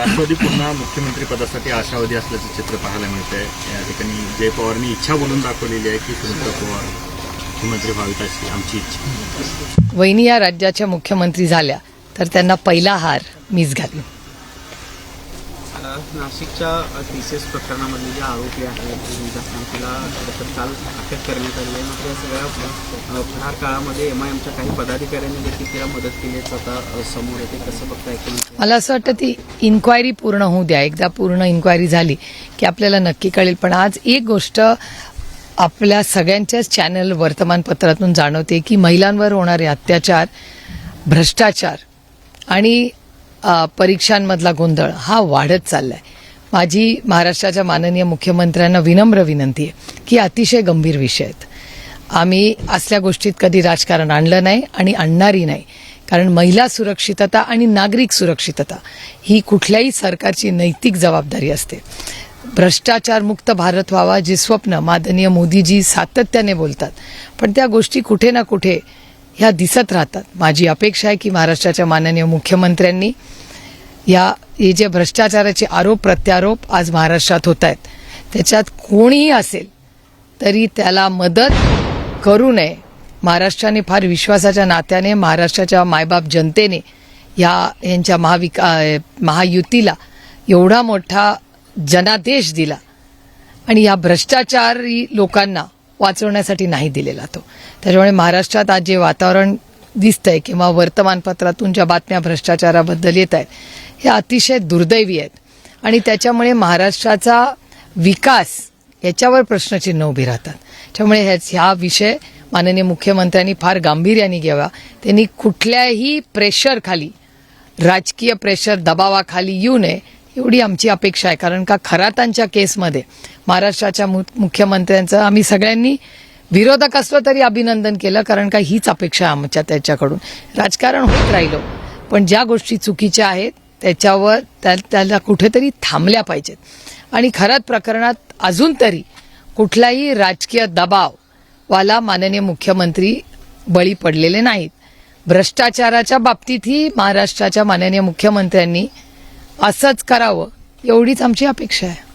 राष्ट्रवादी पुन्हा मुख्यमंत्री पदासाठी आशावादी असल्याचं चित्र पाहायला मिळतंय। या ठिकाणी जय पवारांनी इच्छा बोलून दाखवलेली आहे की सुनीता पवार मुख्यमंत्री व्हावीत अशी आमची इच्छा। वहिनी या राज्याच्या मुख्यमंत्री झाल्या तर त्यांना पहिला हार मीच घालीन। नाशिकच्या टीसीएस प्रकरणामध्ये जे आरोपी आहेत तिला काल अटक करण्यात आली आहे। मात्र या सगळ्या फरार काळामध्ये MIMच्या काही पदाधिकाऱ्यांनी देखील तिला मदत केल्याचं आता समोर येते। कसं बघताय? मला असं वाटतं ती इन्क्वायरी पूर्ण होऊ द्या। एकदा पूर्ण इन्क्वायरी झाली की आपल्याला नक्की कळेल। पण आज एक गोष्ट आपल्या सगळ्यांच्याच चॅनल वर्तमानपत्रातून जाणवते की महिलांवर होणारे अत्याचार, भ्रष्टाचार आणि परीक्षांमधला गोंधळ हा वाढत चाललाय। माझी महाराष्ट्राच्या माननीय मुख्यमंत्र्यांना विनम्र विनंती आहे की अतिशय गंभीर विषय आहेत। आम्ही असल्या गोष्टीत कधी राजकारण आणलं नाही आणि आणणारही नाही, कारण महिला सुरक्षितता आणि नागरिक सुरक्षितता ही कुठल्याही सरकारची नैतिक जबाबदारी असते। भ्रष्टाचार मुक्त भारत व्हावा जे स्वप्न माननीय मोदीजी सातत्याने बोलतात, पण त्या गोष्टी कुठे ना कुठे ह्या दिसत राहतात। माझी अपेक्षा आहे की महाराष्ट्राच्या माननीय मुख्यमंत्र्यांनी हे जे भ्रष्टाचाराचे आरोप प्रत्यारोप आज महाराष्ट्रात होत आहेत त्याच्यात कोणीही असेल तरी त्याला मदत करू नये। महाराष्ट्राने फार विश्वासाच्या नात्याने महाराष्ट्राच्या मायबाप जनतेने यांच्या महायुतीला एवढा मोठा जनादेश दिला आणि या भ्रष्टाचारी लोकांना वाचवण्यासाठी नाही दिलेला तो। त्याच्यामुळे महाराष्ट्रात आज जे वातावरण दिसतंय किंवा वर्तमानपत्रातून ज्या बातम्या भ्रष्टाचाराबद्दल येत आहेत हे अतिशय दुर्दैवी आहेत आणि त्याच्यामुळे महाराष्ट्राचा विकास याच्यावर प्रश्नचिन्ह उभी राहतात। त्यामुळे ह्या विषय माननीय मुख्यमंत्र्यांनी फार गांभीर्याने घ्यावा। त्यांनी कुठल्याही प्रेशरखाली, राजकीय प्रेशर दबावाखाली येऊ नये एवढी आमची अपेक्षा आहे। कारण का खरातांच्या केसमध्ये महाराष्ट्राच्या मुख्यमंत्र्यांचं आम्ही सगळ्यांनी विरोधक असलो तरी अभिनंदन केलं, कारण का हीच अपेक्षा आहे आमच्या त्याच्याकडून। राजकारण होत राहिलो पण ज्या गोष्टी चुकीच्या आहेत त्याच्यावर त्याला कुठेतरी थांबल्या पाहिजेत आणि खरात प्रकरणात अजून तरी कुठलाही राजकीय दबाववाला माननीय मुख्यमंत्री बळी पडलेले नाहीत। भ्रष्टाचाराच्या बाबतीतही महाराष्ट्राच्या माननीय मुख्यमंत्र्यांनी असंच करावं एवढीच आमची अपेक्षा आहे।